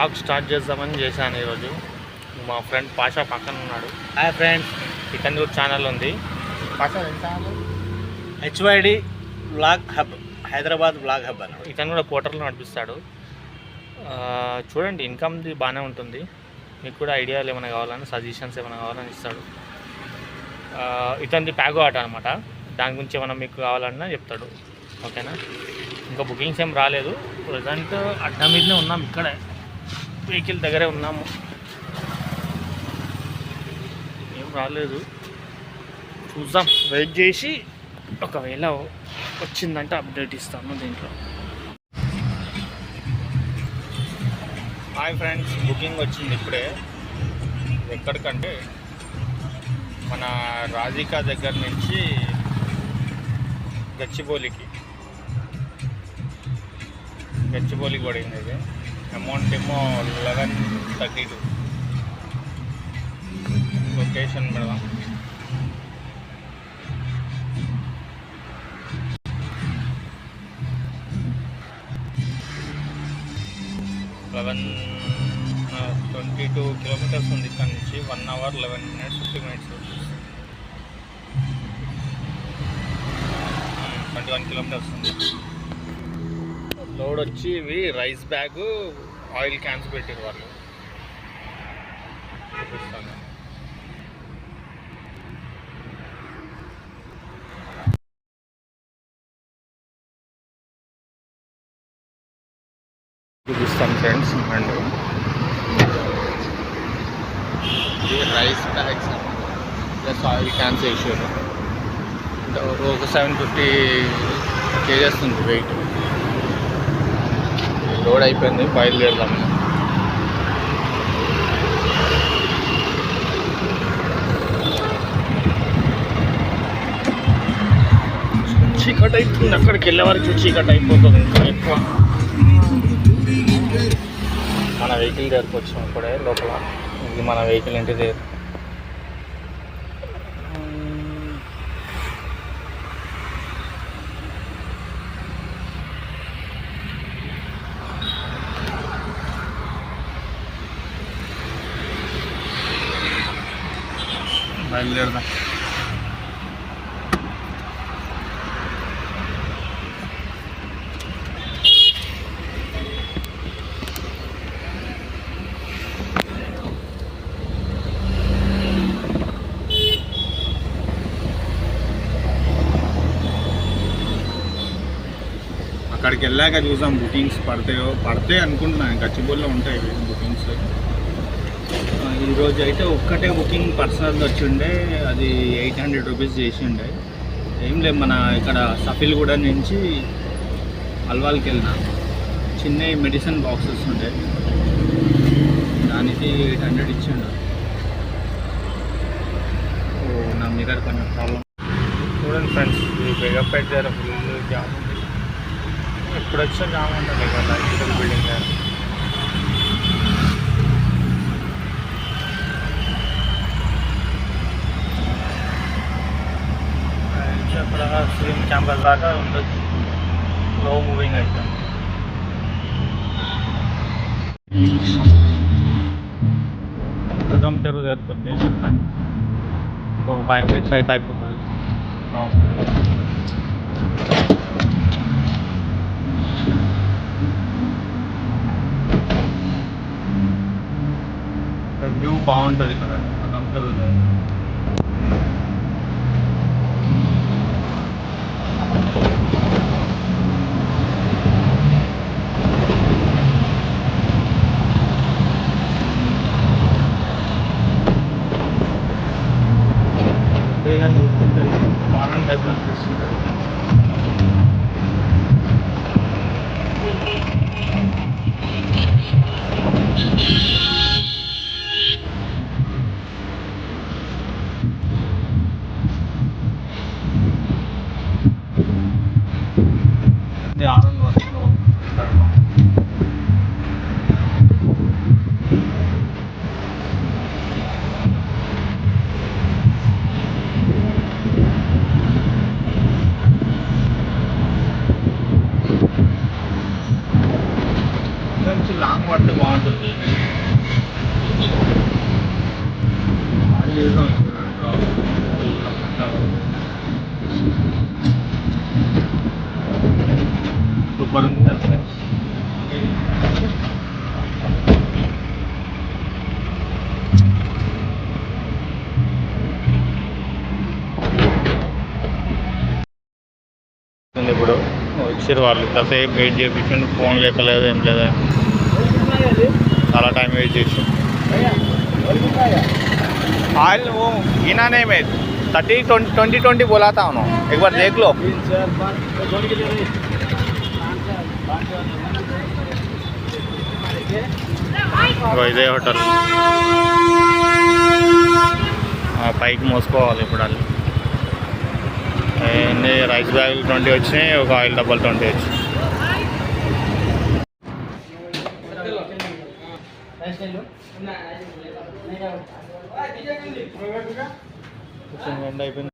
Blog start చేద్దామని చేశాను ఈరోజు. మా ఫ్రెండ్ పాషా పక్కన ఉన్నాడు. హాయ్ ఫ్రెండ్స్, ఇతని కూడా ఛానల్ ఉంది. Pasha channel HYD blog hub, Hyderabad blog hub అన్నాడు. ఇతను కూడా పోర్టల్లో నడిపిస్తాడు. చూడండి, ఇన్కమ్ది బాగానే ఉంటుంది. మీకు కూడా ఐడియాలు ఏమైనా కావాలని, సజెషన్స్ ఏమైనా కావాలని ఇస్తాడు. ఇతనిది ప్యాగో ఆట అనమాట. దాని గురించి ఏమైనా మీకు కావాలన్నా చెప్తాడు. ఓకేనా? ఇంకా బుకింగ్స్ ఏం రాలేదు. ప్రజెంట్ అడ్డా మీదనే ఉన్నాం, ఇక్కడే వెహికల్ దగ్గరే ఉన్నాము. ఏం రాలేదు, చూద్దాం, వెయిట్ చేసి ఒకవేళ వచ్చిందంటే అప్డేట్ ఇస్తాను దీంట్లో. హాయ్ ఫ్రెండ్స్, బుకింగ్ వచ్చింది ఇప్పుడే. ఎక్కడికంటే మన రాధికా దగ్గర నుంచి గచ్చిబౌలికి పడింది. ఇది అమౌంట్ ఏమో 1132. లొకేషన్ పెడదాం. లెవెన్ 22 కిలోమీటర్స్ ఉంది ఇక్కడ నుంచి. 1 hour 11 minutes 50 minutes. 21 కిలోమీటర్స్ ఉంది. లోడ్ వచ్చి ఇవి రైస్ బ్యాగ్, ఆయిల్ క్యాన్స్ పెట్టారు వాళ్ళు. చూపిస్తాను. ఫ్రెండ్స్, అండ్ ఇది rice bags plus oil cans వేసారు. ఒక 750 kgs ఉంది వెయిట్. లోడ్ అయిపోయింది, బయలుదేరదాం. చీకటి అయిపోతుంది, అక్కడికి వెళ్ళే వరకు చీకటి అయిపోతుంది ఇంకా ఎక్కువ. మన వెహికల్ దగ్గరకు వచ్చాం ఇప్పుడే. లోపల ఇది మన వెహికల్ ఇంటి దగ్గర. బయలుదేరదాం. అక్కడికి వెళ్ళాక చూసాం బుకింగ్స్ పడతాయి అనుకుంటున్నాను. గచ్చిబౌలిలో ఉంటాయి బుకింగ్స్. ఈరోజు అయితే ఒక్కటే బుకింగ్ పర్సనల్ వచ్చిండే, అది 800 రూపీస్ చేసిండే. ఏం లేదు, మన ఇక్కడ సఫిల్గూడ నుంచి అల్వాల్కి వెళ్ళిన చిన్న మెడిసిన్ బాక్సెస్ ఉండే, దానికి 800 ఇచ్చిండు. నా మీద కొంచెం ప్రాబ్లం. చూడండి ఫ్రెండ్స్, ఈ బేగంపేట దగ్గర ఫుల్ జామ్ ఉంది. ఎప్పుడు వచ్చినా జామ్ ఉంటుంది కదా ఇక్కడ బిల్డింగ్ దగ్గర. అక్కడ స్ట్రీమ్ క్యాంపస్ దాకా ఉండొచ్చు, స్లో మూవింగ్ అయితే. ప్రథమ తెరువు ఏర్పడుతుంది, ఒక 5 minutes అయితే అయిపోతుంది. వ్యూ బాగుంటుంది ఇక్కడ ప్రథమ తెరువు. ఫారెన్ టైప్ అనిపిస్తుంది. సూపర్ ఉంది సార్. ఇప్పుడు వచ్చారు వాళ్ళు ఇంతసేపు వెయిట్ చేయించండి, ఫోన్ లేకలేదు ఏం లేదా, చాలా టైం వెయిట్ చేసి. ऑयल वो गिना नहीं मैं 30-20 बोला था उन्होंने, एक बार देख लो. ఇదే హోటల్ పైకి మోసుకోవాలి ఇప్పుడు వాళ్ళు. ఎన్ని రైస్ బ్యాగులు 20 వచ్చినాయి, ఒక ఆయిల్ డబ్బాలు 20 వచ్చినాయి. అయిపోయింది.